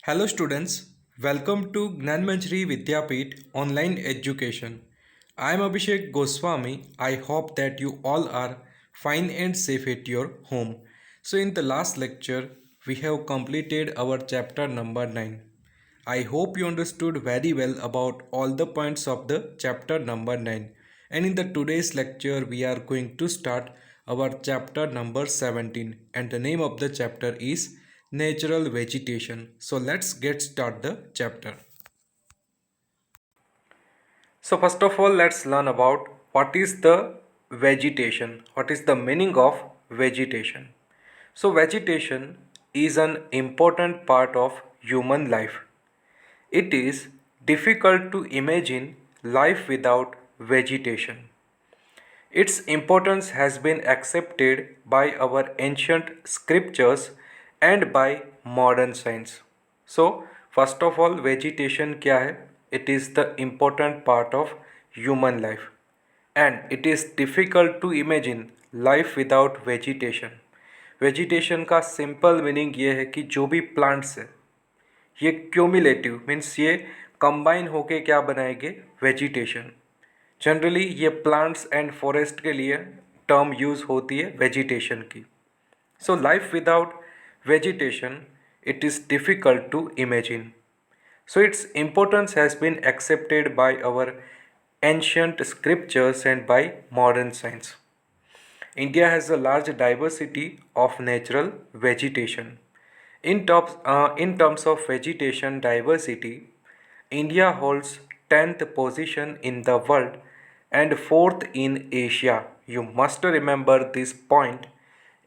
Hello students, welcome to Gnanmanjari Vidyapeeth online education. I am Abhishek Goswami. I hope that you all are fine and safe at your home. So in the last lecture, we have completed our chapter number 9. I hope you understood very well about all the points of the chapter number 9. And in the today's lecture, we are going to start our chapter number 17. And the name of the chapter is Natural Vegetation. So let's get start the chapter. So first of all, let's learn about what is the vegetation. What is the meaning of vegetation? So vegetation is an important part of human life. It is difficult to imagine life without vegetation. Its importance has been accepted by our ancient scriptures and by modern science. So, first of all, vegetation क्या है? It is the important part of human life, and it is difficult to imagine life without vegetation. Vegetation का simple meaning ये है कि जो भी plants है ये क्यूमुलेटिव मीन्स ये कंबाइन होके क्या बनाएंगे वेजिटेशन. जनरली ये प्लांट्स एंड फॉरेस्ट के लिए टर्म यूज़ होती है वेजिटेशन की. So life without vegetation it is difficult to imagine. So its importance has been accepted by our ancient scriptures and by modern science. India has a large diversity of natural vegetation. In terms of vegetation diversity, India holds 10th position in the world and 4th in Asia. You must remember this point.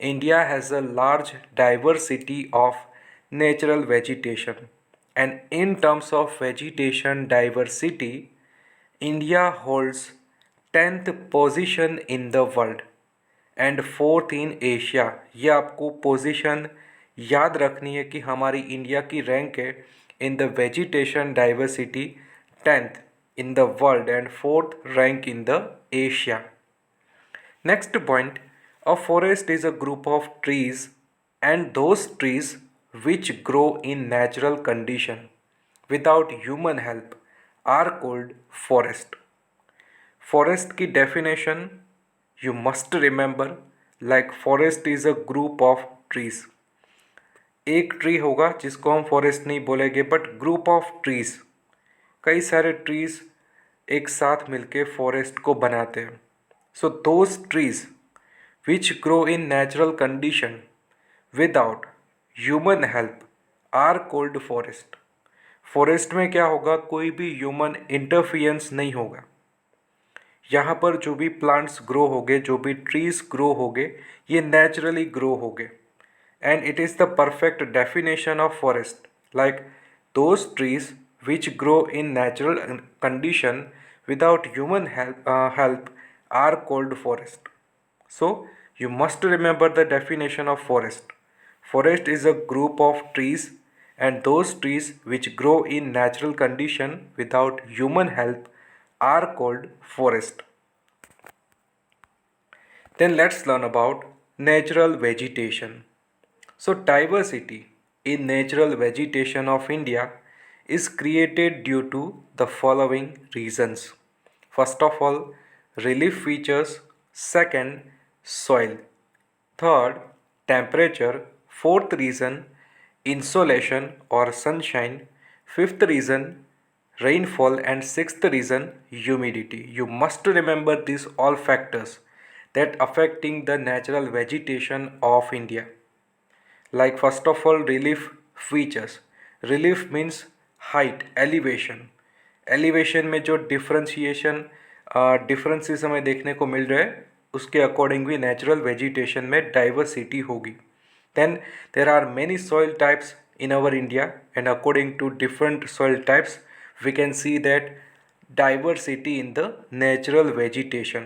India has a large diversity of natural vegetation, and in terms of vegetation diversity, India holds 10th position in the world and fourth in Asia. ये आपको position याद रखनी है कि हमारी India की rank है in the vegetation diversity 10th in the world and fourth rank in the Asia. Next point, a forest is a group of trees and those trees which grow in natural condition without human help are called forest. Forest की definition you must remember, like forest is a group of trees. एक tree होगा जिसको हम forest नहीं बोलेंगे but group of trees, कई सारे trees एक साथ मिलके फॉरेस्ट को बनाते हैं. So those trees which grow in natural condition without human help are called forest. Forest में क्या होगा, कोई भी ह्यूमन इंटरफियरेंस नहीं होगा. यहाँ पर जो भी प्लांट्स ग्रो होंगे, जो भी ट्रीज ग्रो होंगे, ये नेचुरली ग्रो होंगे. And it is the perfect definition of forest, like those trees which grow in natural condition without human help are called forest. So you must remember the definition of forest. Forest is a group of trees and those trees which grow in natural condition without human help are called forest. Then let's learn about natural vegetation. So diversity in natural vegetation of India is created due to the following reasons. First of all, relief features. Second, soil. Third, temperature. Fourth reason, insolation or sunshine. Fifth reason, rainfall. And sixth reason, humidity. You must remember these all factors that affecting the natural vegetation of India. Like first of all, relief features. Relief means height, elevation. Elevation में जो differences हमें देखने को मिल रहे हैं उसके according भी natural vegetation में डाइवर्सिटी होगी. Then there are many soil types in our India and according to different soil types we can see that diversity in the natural vegetation.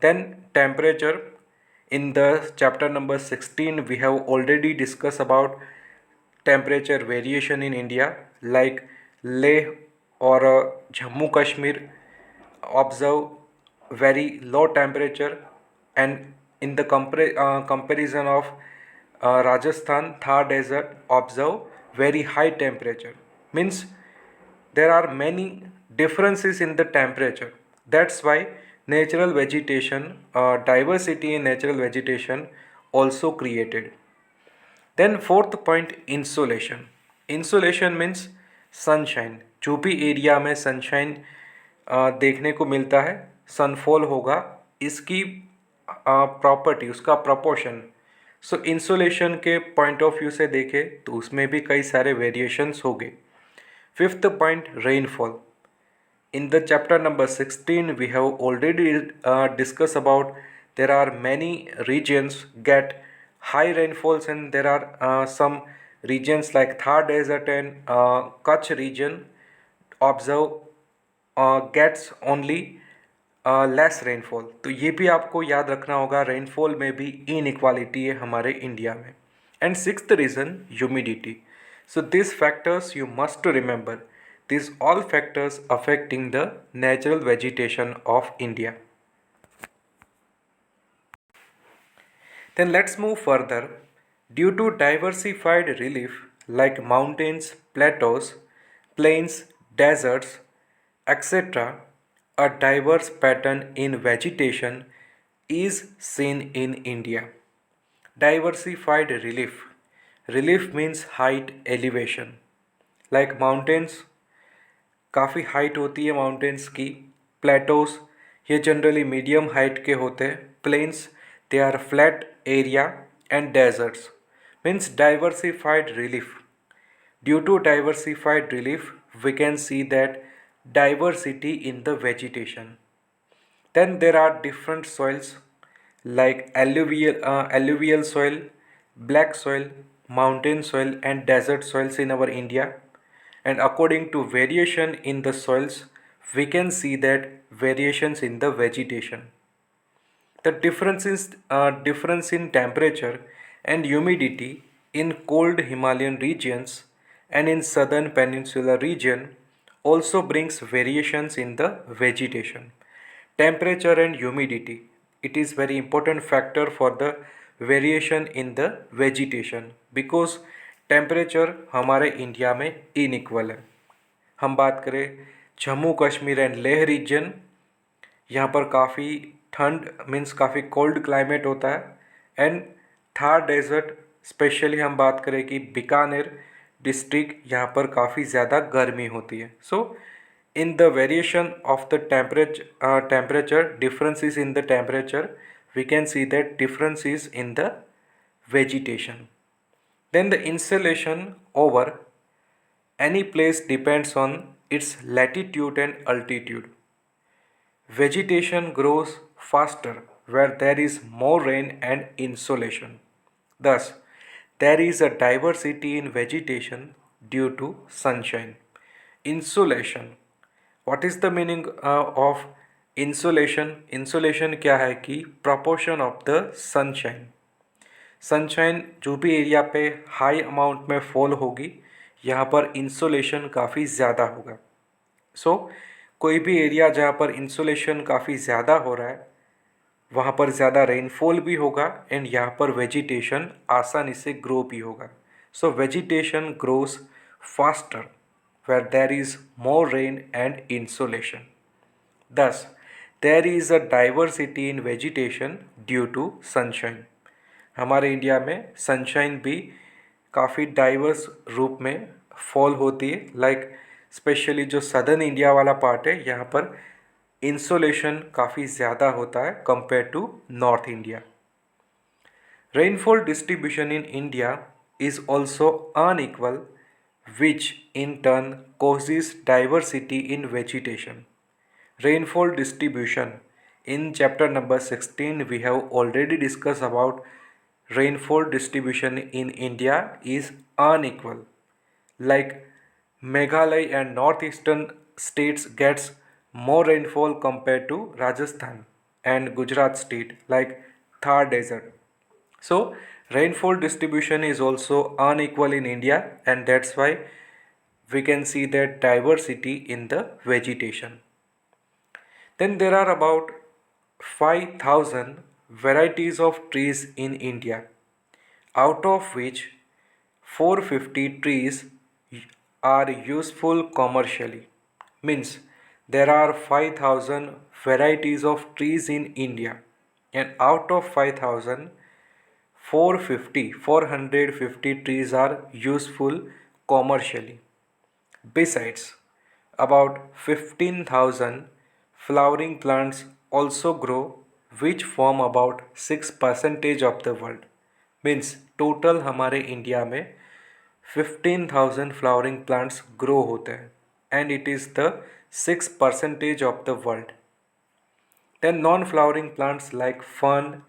Then temperature. In the chapter number 16 we have already discussed about temperature variation in India, like Leh or Jammu Kashmir observe very low temperature, and in the comparison of Rajasthan Thar desert observe very high temperature. Means there are many differences in the temperature. That's why natural vegetation, diversity in natural vegetation also created. Then fourth point, insolation. Insolation means sunshine. जो भी area में sunshine देखने को मिलता है, सनफॉल होगा, इसकी property, उसका प्रपोर्शन. सो इंसोलेशन के पॉइंट ऑफ व्यू से देखें तो उसमें भी कई सारे वेरिएशंस हो गए. Fifth point, rainfall. In the chapter number 16 we have already discussed about there are many regions get high rainfalls, and there are some regions like Thar desert and Kutch region observe gets only less rainfall. तो ये भी आपको याद रखना होगा, rainfall में भी inequality है हमारे इंडिया में. And sixth reason, humidity. So this factors you must remember, these all factors affecting the natural vegetation of India. Then let's move further. Due to diversified relief like mountains, plateaus, plains, deserts, etc., a diverse pattern in vegetation is seen in India. Diversified relief. Relief means height, elevation. Like mountains, काफ़ी height होती है mountains की. Plateaus, ये generally medium height के होते हैं. Plains, they are flat area. And deserts means diversified relief. Due to diversified relief we can see that diversity in the vegetation. Then there are different soils like alluvial soil, black soil, mountain soil and desert soils in our India. And according to variation in the soils, we can see that variations in the vegetation. The difference in temperature and humidity in cold Himalayan regions and in southern peninsular region also brings variations in the vegetation. Temperature and humidity, it is very important factor for the variation in the vegetation because temperature हमारे India में inequal है. हम बात करें Jammu Kashmir and Leh reason, यहाँ पर काफ़ी ठंड मीन्स काफ़ी कोल्ड क्लाइमेट होता है. एंड थार डेजर्ट स्पेशली हम बात करें कि बीकानेर डिस्ट्रिक्ट, यहाँ पर काफ़ी ज़्यादा गर्मी होती है. So in the variation of the temperature, differences in the temperature, we can see that differences in the vegetation. Then the insolation over any place depends on its latitude and altitude. Vegetation grows faster where there is more rain and insolation. Thus, there is a diversity in vegetation due to sunshine. Insolation. What is the meaning of insolation? Insolation क्या है कि proportion of the sunshine. Sunshine जो भी area पे high amount में fall होगी, यहाँ पर इंसोलेशन काफ़ी ज़्यादा होगा. सो कोई भी एरिया जहाँ पर इंसोलेशन काफ़ी ज़्यादा हो रहा है, वहाँ पर ज़्यादा रेनफॉल भी होगा एंड यहाँ पर वेजिटेशन आसानी से ग्रो भी होगा. So vegetation grows faster where there is more rain and insolation. Thus, there is a diversity in vegetation due to sunshine. हमारे इंडिया में सनशाइन भी काफ़ी डाइवर्स रूप में फॉल होती है. लाइक स्पेशली जो सदर्न इंडिया वाला पार्ट है, यहाँ पर इंसोलेशन काफ़ी ज़्यादा होता है compare to north India. Rainfall distribution in India is also unequal which in turn causes diversity in vegetation. Rainfall distribution. In chapter number 16 we have already discussed about rainfall distribution in India is unequal. Like Meghalaya and northeastern states gets more rainfall compared to Rajasthan and Gujarat state like Thar desert. So rainfall distribution is also unequal in India, and that's why we can see that diversity in the vegetation. Then there are about 5,000 varieties of trees in India, out of which 450 trees are useful commercially. Means there are 5000 varieties of trees in India, and out of 5000, 450 trees are useful commercially. Besides, about 15,000 flowering plants also grow, which form about 6% of the world. Means total हमारे India में 15,000 flowering plants grow होते हैं, and it is the 6% of the world. Then non-flowering plants like fern,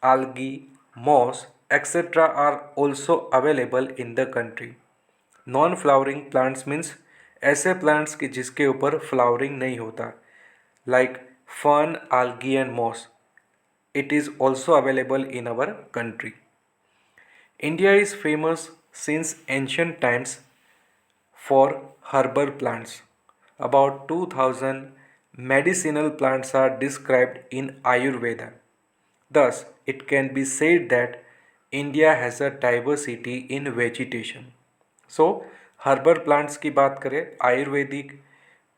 algae, moss, etc. are also available in the country. Non flowering plants means ऐसे plants कि जिसके ऊपर flowering नहीं होता, like fern, algae and moss. It is also available in our country. India is famous since ancient times for herbal plants. About 2000 medicinal plants are described in Ayurveda. Thus, it can be said that India has a diversity in vegetation. So herbal plants की बात करें, Ayurvedic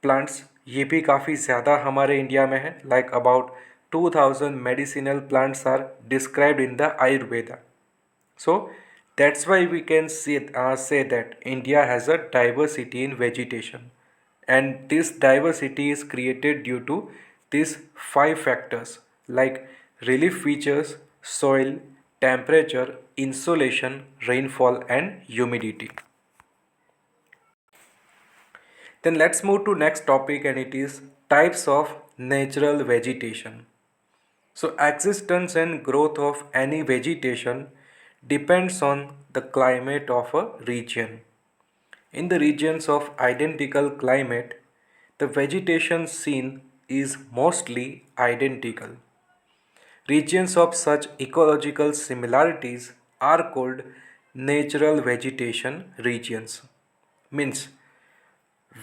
plants ये भी काफ़ी ज़्यादा हमारे India में है. Like about 2000 medicinal plants are described in the Ayurveda. So that's why we can say that India has a diversity in vegetation, and this diversity is created due to these five factors like relief features, soil, temperature, insolation, rainfall, and humidity. Then let's move to next topic, and it is types of natural vegetation. So existence and growth of any vegetation depends on the climate of a region. In the regions of identical climate, the vegetation seen is mostly identical. Regions of such ecological similarities are called natural vegetation regions. Means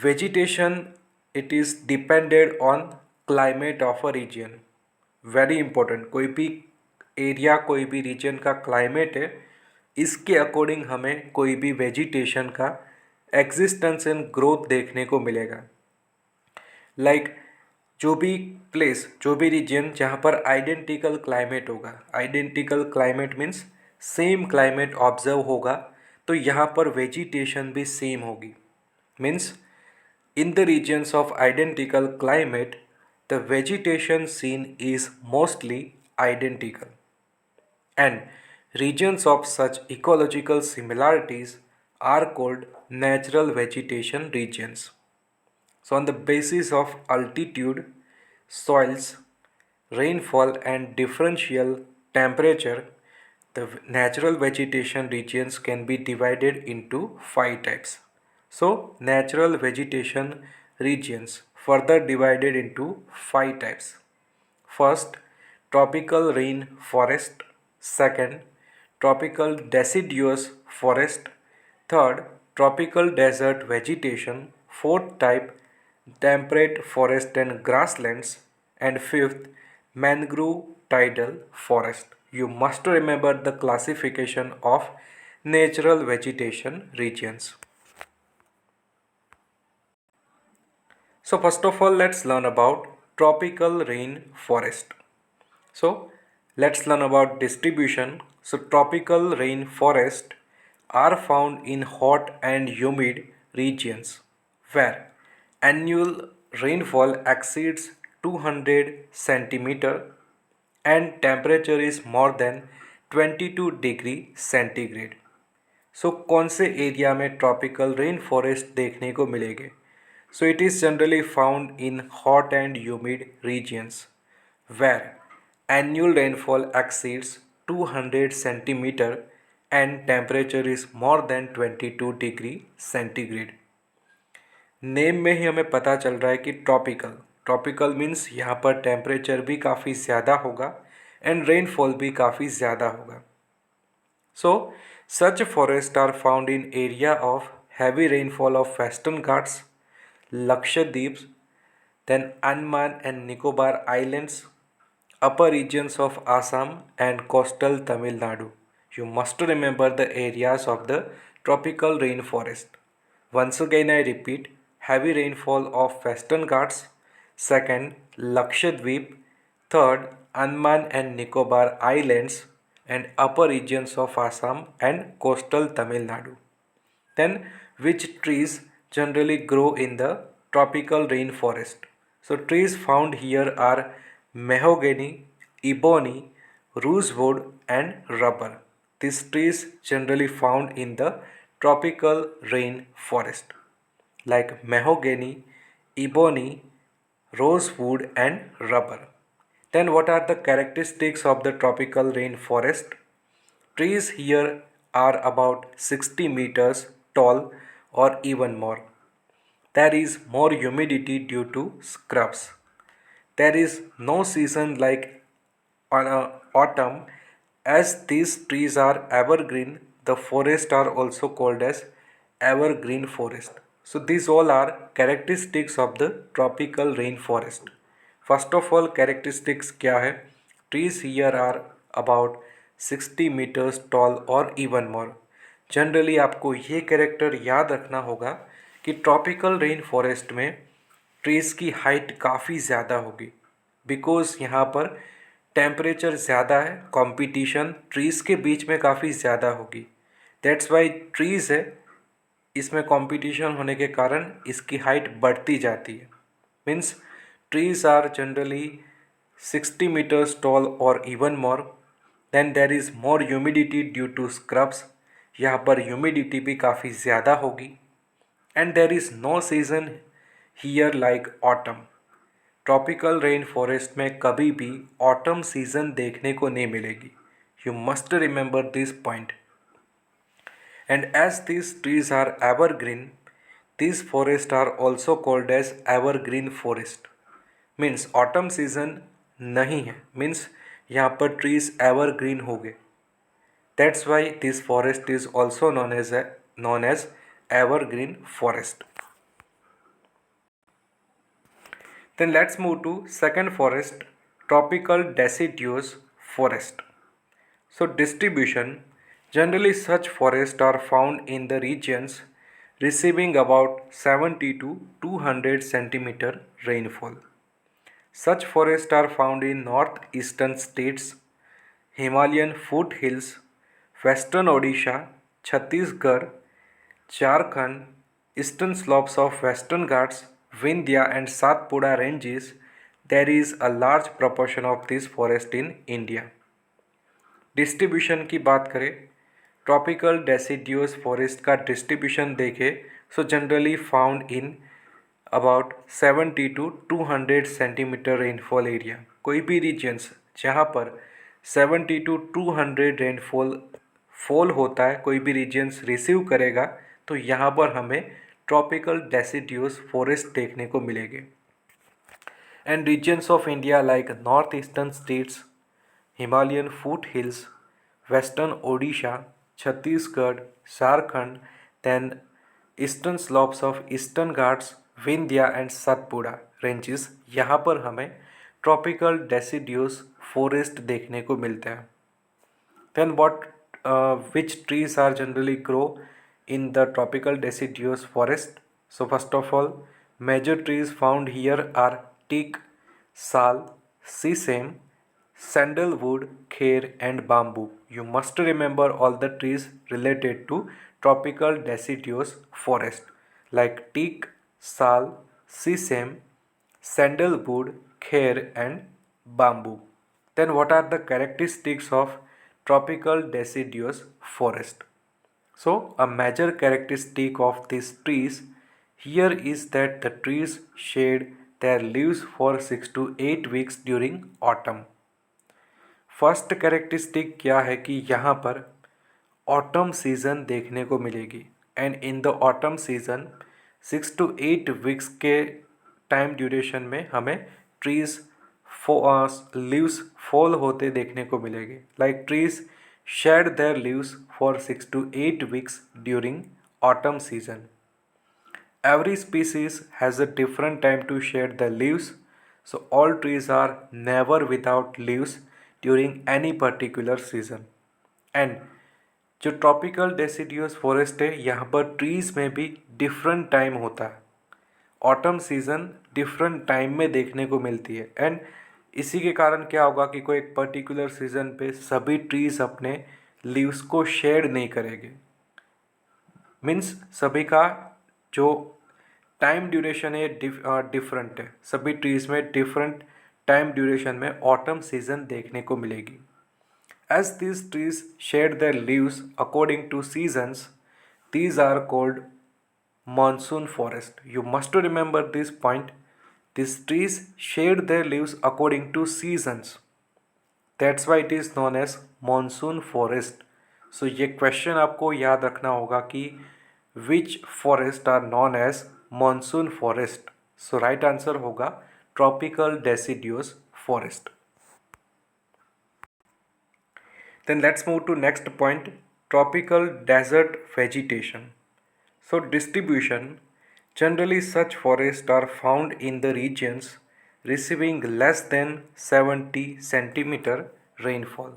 vegetation, it is depended on climate of a region. Very important, कोई भी area, कोई भी reason का climate है, इसके according हमें कोई भी वेजिटेशन का एग्जिस्टेंस एंड ग्रोथ देखने को मिलेगा. लाइक जो भी प्लेस, जो भी रीजन जहाँ पर आइडेंटिकल क्लाइमेट होगा, identical climate means same climate observe होगा, तो यहाँ पर वेजिटेशन भी सेम होगी. Means in the regions of identical climate, the vegetation seen is mostly identical, and regions of such ecological similarities are called natural vegetation regions. So, on the basis of altitude, soils, rainfall, and differential temperature, the natural vegetation regions can be divided into five types. So, natural vegetation regions further divided into five types. First, tropical rain forest. Second, tropical deciduous forest. Third, tropical desert vegetation. Fourth type, temperate forest and grasslands. And fifth, mangrove tidal forest. You must remember the classification of natural vegetation regions. So first of all, let's learn about tropical rain forest. So let's learn about distribution. So tropical rain forest are found in hot and humid regions where annual rainfall exceeds 200 centimeter and temperature is more than 22 degree centigrade. सो कौन से area में tropical rain forest देखने को मिलेंगे? So it is generally found in hot and humid regions where annual rainfall exceeds 200 centimeter and temperature is more than 22 degree centigrade. Name में ही हमें पता चल रहा है कि ट्रॉपिकल, ट्रॉपिकल मीन्स यहाँ पर टेम्परेचर भी काफ़ी ज़्यादा होगा एंड रेनफॉल भी काफ़ी ज़्यादा होगा. So, such forests are found in area of heavy rainfall of Western Ghats, Lakshadweep, then Andaman and Nicobar Islands, upper regions of Assam and coastal Tamil Nadu. You must remember the areas of the tropical rainforest. Once again I repeat, heavy rainfall of Western Ghats. Second, Lakshadweep. Third, Andaman and Nicobar Islands and upper regions of Assam and coastal Tamil Nadu. Then, which trees generally grow in the tropical rainforest? So, trees found here are mahogany, ebony, rosewood, and rubber. These trees generally found in the tropical rainforest, like mahogany, ebony, rosewood, and rubber. Then, what are the characteristics of the tropical rainforest? Trees here are about 60 meters tall or even more. There is more humidity due to scrubs. There is no season like on autumn. As these trees are evergreen, the forests are also called as evergreen forest. So these all are characteristics of the tropical rainforest. First of all, characteristics क्या है? Trees here are about 60 meters tall or even more. Generally आपको ये character याद रखना होगा कि tropical rain forest में trees की हाइट काफ़ी ज़्यादा होगी, बिकॉज़ यहाँ पर टेम्परेचर ज़्यादा है, कंपटीशन ट्रीज़ के बीच में काफ़ी ज़्यादा होगी. दैट्स वाई ट्रीज़ है, इसमें कंपटीशन होने के कारण इसकी हाइट बढ़ती जाती है. Means trees are generally 60 meters tall or even more. Then there is more humidity due to scrubs. यहाँ पर ह्यूमिडिटी भी काफ़ी ज़्यादा होगी. And there is no season here like autumn. Tropical rain forest में कभी भी ऑटम सीजन देखने को नहीं मिलेगी. You must remember this point. And as these trees are evergreen, these forests are also called as evergreen forest. Means autumn season नहीं है, means यहाँ पर trees evergreen हो गए. That's why this forest is also known as evergreen forest. Then let's move to second forest, tropical deciduous forest. So distribution, generally such forests are found in the regions receiving about 70 to 200 centimeter rainfall. Such forests are found in northeastern states, Himalayan foothills, western Odisha, Chhattisgarh, Jharkhand, eastern slopes of western Ghats, Vindhya and Satpura ranges. There is a large proportion of this forest in India. Distribution की बात करें, tropical deciduous forest का distribution देखें, so generally found in about 70 to 200 centimetre rainfall area. कोई भी regions जहाँ पर 70 to 200 rainfall fall होता है, कोई भी रीजन्स रिसीव करेगा, तो यहाँ पर हमें ट्रॉपिकल डेसिडियस फॉरेस्ट देखने को मिलेंगे. And regions of India like north eastern states, Himalayan foothills, western Odisha, Chhattisgarh, Jharkhand, then eastern slopes of eastern Ghats, Vindhya and Satpura ranges. यहाँ पर हमें tropical deciduous forest देखने को मिलते हैं. Then which trees are generally grow in the tropical deciduous forest? So first of all, major trees found here are teak, sal, sesame, sandalwood, kher and bamboo. You must remember all the trees related to tropical deciduous forest like teak, sal, sesame, sandalwood, kher and bamboo. Then what are the characteristics of tropical deciduous forest? So a major characteristic of these trees here is that the trees shed their leaves for 6 to 8 weeks during autumn. First characteristic क्या है कि यहाँ पर autumn season देखने को मिलेगी. And in the autumn season 6 to 8 weeks के time duration में हमें ट्रीज़ लीव्स फॉल होते देखने को मिलेंगे. Like trees shade there leaves for 6 to 8 weeks during autumn season. Every species has a different time to shed the leaves, so all trees are never without leaves during any particular season. And जो tropical deciduous forest है यहाँ पर trees में भी different time होता है। Autumn season different time में देखने को मिलती है एंड इसी के कारण क्या होगा कि कोई एक पर्टिकुलर सीजन पे सभी ट्रीज अपने लीव्स को शेड नहीं करेंगे। मीन्स सभी का जो टाइम ड्यूरेशन है डिफरेंट है। सभी ट्रीज में डिफरेंट टाइम ड्यूरेशन में ऑटम सीजन देखने को मिलेगी। As these trees shed their leaves according to seasons, these are called monsoon forest. You must remember this point. These trees shed their leaves according to seasons. That's why it is known as monsoon forest. So ये question आपको याद रखना होगा कि which forest are known as monsoon forest. So right answer होगा tropical deciduous forest. Then let's move to next point, tropical desert vegetation. So distribution, generally such forests are found in the regions receiving less than 70 centimeter rainfall.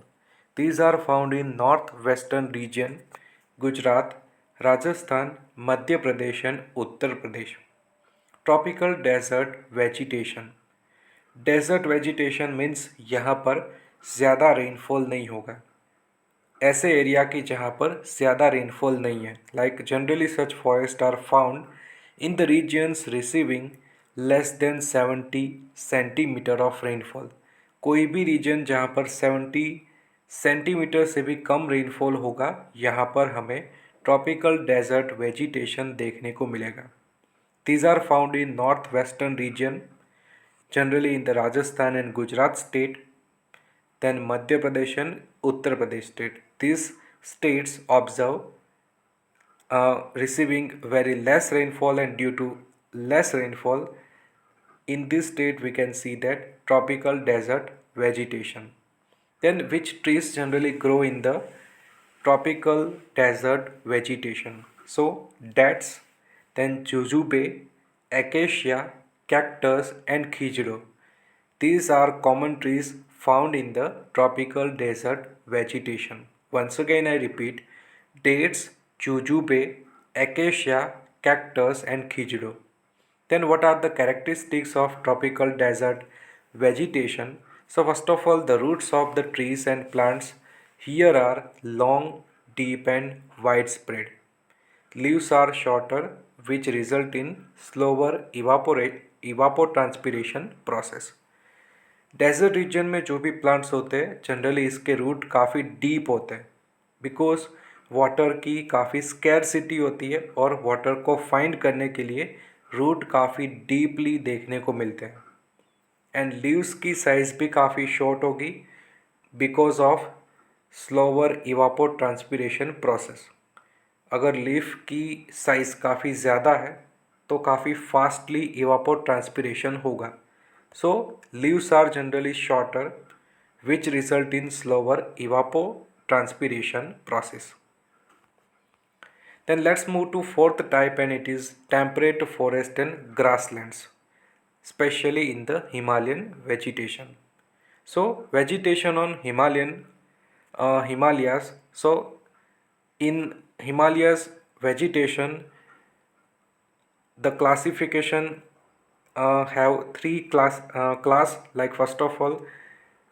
These are found in northwestern region, Gujarat, Rajasthan, Madhya Pradesh and Uttar Pradesh. Tropical desert vegetation. Desert vegetation means यहाँ पर ज़्यादा rainfall नहीं होगा। ऐसे area की जहाँ पर ज़्यादा रेनफॉल नहीं है। Like generally such forest are found in the regions receiving less than 70 centimetre of rainfall. कोई भी रीजन जहाँ पर 70 सेंटीमीटर से भी कम रेनफॉल होगा यहाँ पर हमें ट्रॉपिकल डेजर्ट वेजिटेशन देखने को मिलेगा। These are found in northwestern region, generally in the Rajasthan and Gujarat state, then Madhya Pradesh and Uttar Pradesh state. These states observe receiving very less rainfall, and due to less rainfall in this state we can see that tropical desert vegetation. Then which trees generally grow in the tropical desert vegetation? So dates, then jujube, acacia, cactus and khijro. These are common trees found in the tropical desert vegetation. Once again I repeat, dates, jujube, acacia, cactus and khijro. Then what are the characteristics of tropical desert vegetation? So first of all, the roots of the trees and plants here are long, deep and widespread. Leaves are shorter, which result in slower evapotranspiration process. Desert region में जो भी plants होते हैं generally इसके root काफ़ी deep होते हैं because water की काफ़ी स्कैरसिटी होती है और वाटर को फाइंड करने के लिए रूट काफ़ी डीपली देखने को मिलते हैं एंड लीव्स की साइज़ भी काफ़ी शॉर्ट होगी बिकॉज ऑफ स्लोअर इवापोट्रांसपिरेशन प्रोसेस। अगर लीफ की साइज़ काफ़ी ज़्यादा है तो काफ़ी फास्टली इवापोट्रांसपिरेशन होगा। So leaves are generally shorter, which result in slower evapotranspiration process. Then let's move to fourth type, and it is temperate forest and grasslands, especially in the Himalayan vegetation. So vegetation on Himalayas. So in Himalayas vegetation, the classification have three class. Like first of all,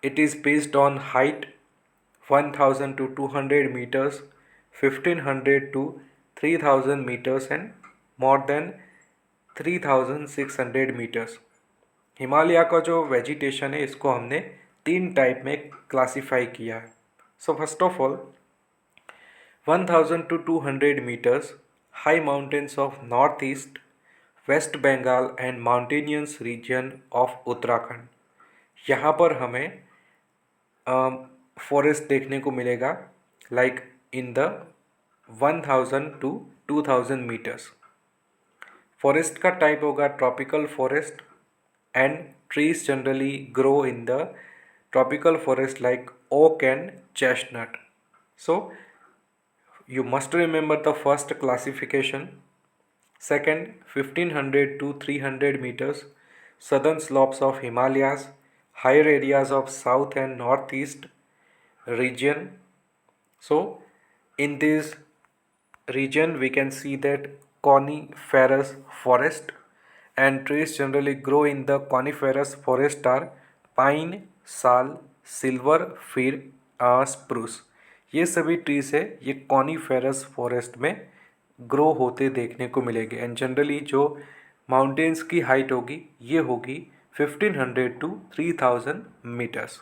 it is based on height 1000 to 200 meters, 1500 to 3000 meters and more than 3600 metres. Himalaya का जो vegetation है इसको हमने तीन type में classify किया है। So first of all 1000 to 200 meters high mountains of northeast, west Bengal and mountainous region of Uttarakhand. यहाँ पर हमें फॉरेस्ट देखने को मिलेगा like in the 1000 to 2000 metres. Forest का टाइप होगा tropical forest and trees generally grow in the tropical forest like oak and chestnut. So you must remember the first classification. Second, 1500 to 300 meters, southern slopes of Himalayas, higher areas of south and northeast region. So In this region, we can see that coniferous forest, and trees generally grow in the coniferous forest are pine, sal, silver, fir, spruce. ये सभी trees है, ये coniferous forest में grow होते देखने को मिलेंगे। And generally जो माउंटेन्स की हाइट होगी ये होगी 1500 to 3000 metres.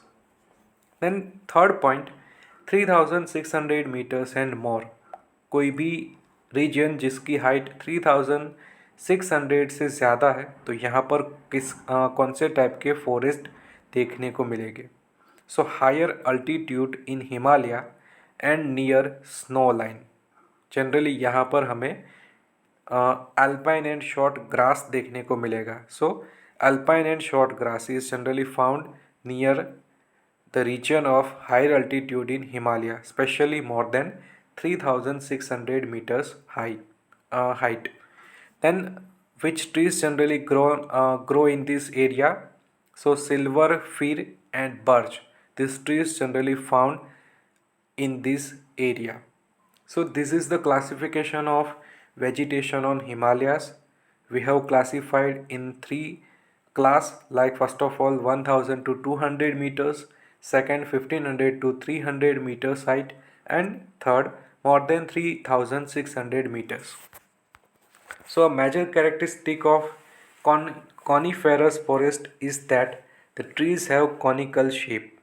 Then third point, 3600 metres and more. कोई भी रीजन जिसकी हाइट 3600 से ज़्यादा है तो यहाँ पर कौन से टाइप के फॉरेस्ट देखने को मिलेंगे। So higher altitude in Himalaya and near snow line. Generally यहाँ पर हमें अल्पाइन एंड शॉर्ट ग्रास देखने को मिलेगा। So alpine and short grass is generally found near the region of higher altitude in Himalaya, especially more than 3600 meters height. Then, which trees generally grow in this area? So, silver, fir, and birch. These trees generally found in this area. So this is the classification of vegetation on Himalayas. We have classified in three class, like first of all 1000 to 200 meters, second 1500 to 300 meters height, and third more than 3600 meters. So a major characteristic of coniferous forest is that the trees have conical shape.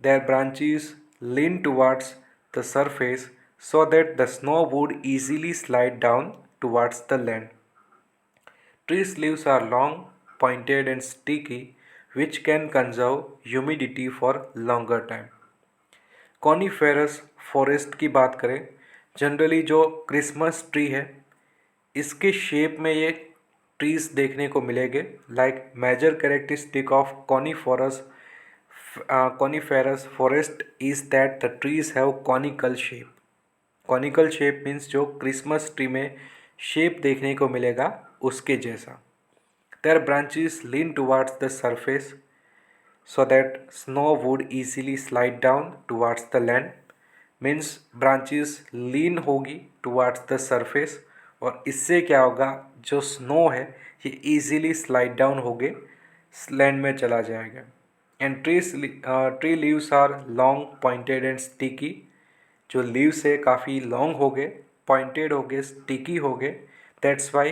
Their branches lean towards the surface so that the snow would easily slide down towards the land. Trees' leaves are long, pointed and sticky, which can conserve humidity for longer time. Coniferous forest की बात करें, generally जो Christmas tree है इसके shape में ये trees देखने को मिलेंगे। Like major characteristic of coniferous forest is that the trees have conical shape. Conical shape means जो क्रिसमस ट्री में शेप देखने को मिलेगा उसके जैसा। Their branches lean towards the surface so that snow would easily slide down towards the land, means branches lean होगी towards the surface और इससे क्या होगा, जो snow है ये easily slide down होगे land में चला जाएगा। and tree leaves are long, pointed and sticky। जो leaves है काफ़ी long होगे, pointed होगे, sticky होगे, that's why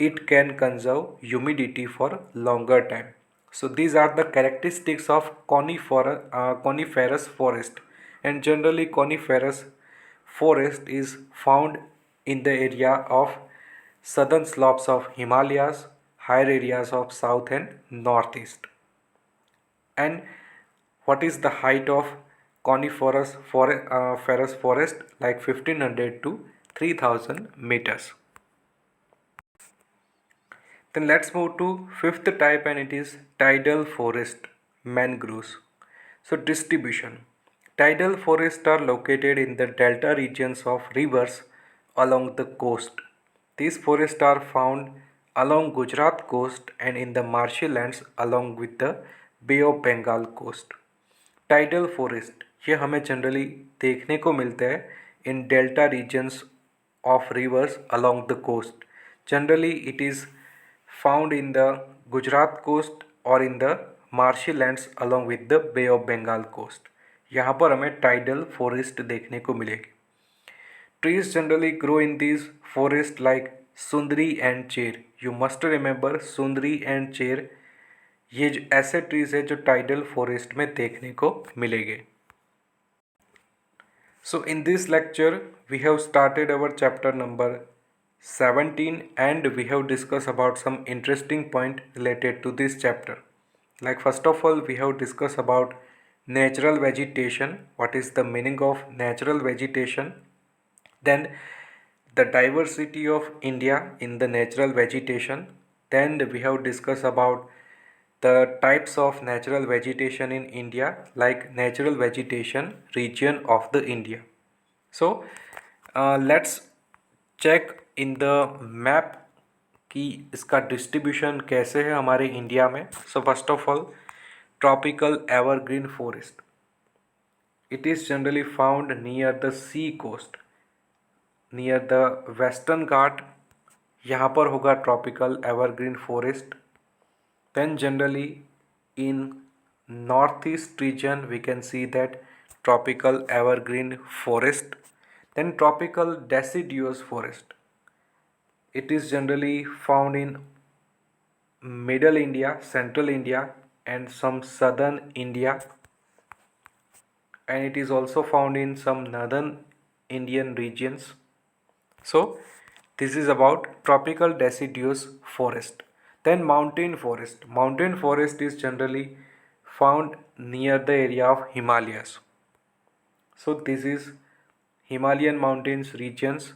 it can conserve humidity for longer time. So these are the characteristics of coniferous forest, and generally coniferous forest is found in the area of southern slopes of Himalayas, higher areas of south and northeast. And what is the height of ferrous forest? Like 1500 to 3000 meters. Then let's move to fifth type, and it is tidal forest, mangroves. So distribution. Tidal forests are located in the delta regions of rivers along the coast. These forests are found along Gujarat coast and in the marshy lands along with the Bay of Bengal coast. Tidal forest ये हमें generally देखने को मिलते हैं in delta regions of rivers along the coast. Generally it is found in the Gujarat coast or in the marshy lands along with the Bay of Bengal coast. यहाँ पर हमें tidal forest देखने को मिलेगी। Trees generally grow in these forests like sundari and चेर। You must remember sundari and चेर, ये जो ऐसे ट्रीज है जो टाइडल फॉरेस्ट में देखने को मिलेंगे। So in this lecture we have started our chapter number 17 and we have discussed about some interesting point related to this chapter. Like first of all we have discussed about natural vegetation, what is the meaning of natural vegetation, then the diversity of India in the natural vegetation, then we have discussed about the types of natural vegetation in India, like natural vegetation region of the India. So let's check in the map कि इसका distribution कैसे है हमारे India में। सो first of all tropical evergreen forest. It is generally found near the sea coast, near the western Ghat. यहाँ पर होगा tropical evergreen forest. Then generally in northeast region we can see that tropical evergreen forest. Then tropical deciduous forest. It is generally found in middle India, central India and some southern India, and it is also found in some northern Indian regions. So this is about tropical deciduous forest. Then mountain forest. Mountain forest is generally found near the area of Himalayas. So this is Himalayan mountains regions,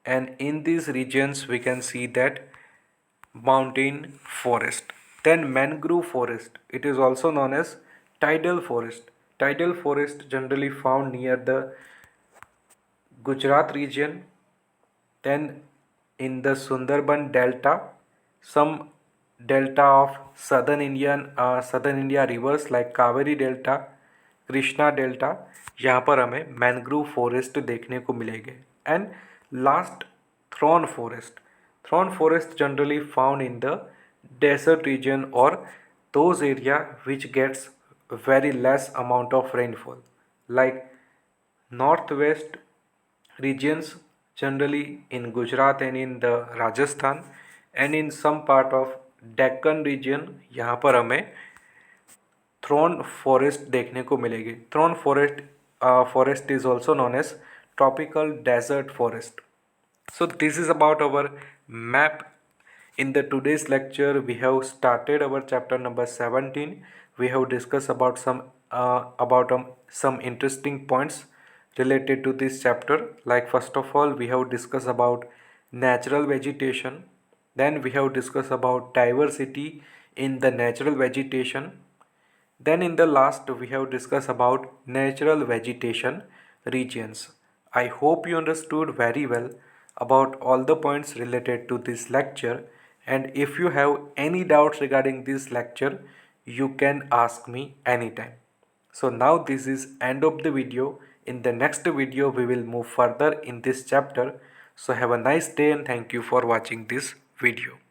and in these regions we can see that mountain forest. Then mangrove forest. It is also known as tidal forest. Tidal forest generally found near the Gujarat region, then in the Sundarban Delta, some delta of southern India rivers like Kaveri Delta, Krishna Delta, यहाँ पर हमें mangrove forest देखने को मिलेंगे. And last, thrown forest. Thrown forest generally found in the desert region or those area which gets very less amount of rainfall, like northwest regions, generally in Gujarat and in the Rajasthan, and in some part of Deccan region. यहाँ पर हमें thrown forest देखने को मिलेगी. Thorn forest is also known as tropical desert forest. So this is about our map. In the today's lecture we have started our chapter number 17. We have discussed about some interesting points related to this chapter. Like first of all we have discussed about natural vegetation. Then we have discussed about diversity in the natural vegetation. Then in the last we have discussed about natural vegetation regions. I hope you understood very well about all the points related to this lecture, and if you have any doubts regarding this lecture you can ask me anytime. So now this is end of the video. In the next video we will move further in this chapter. So have a nice day and thank you for watching this video.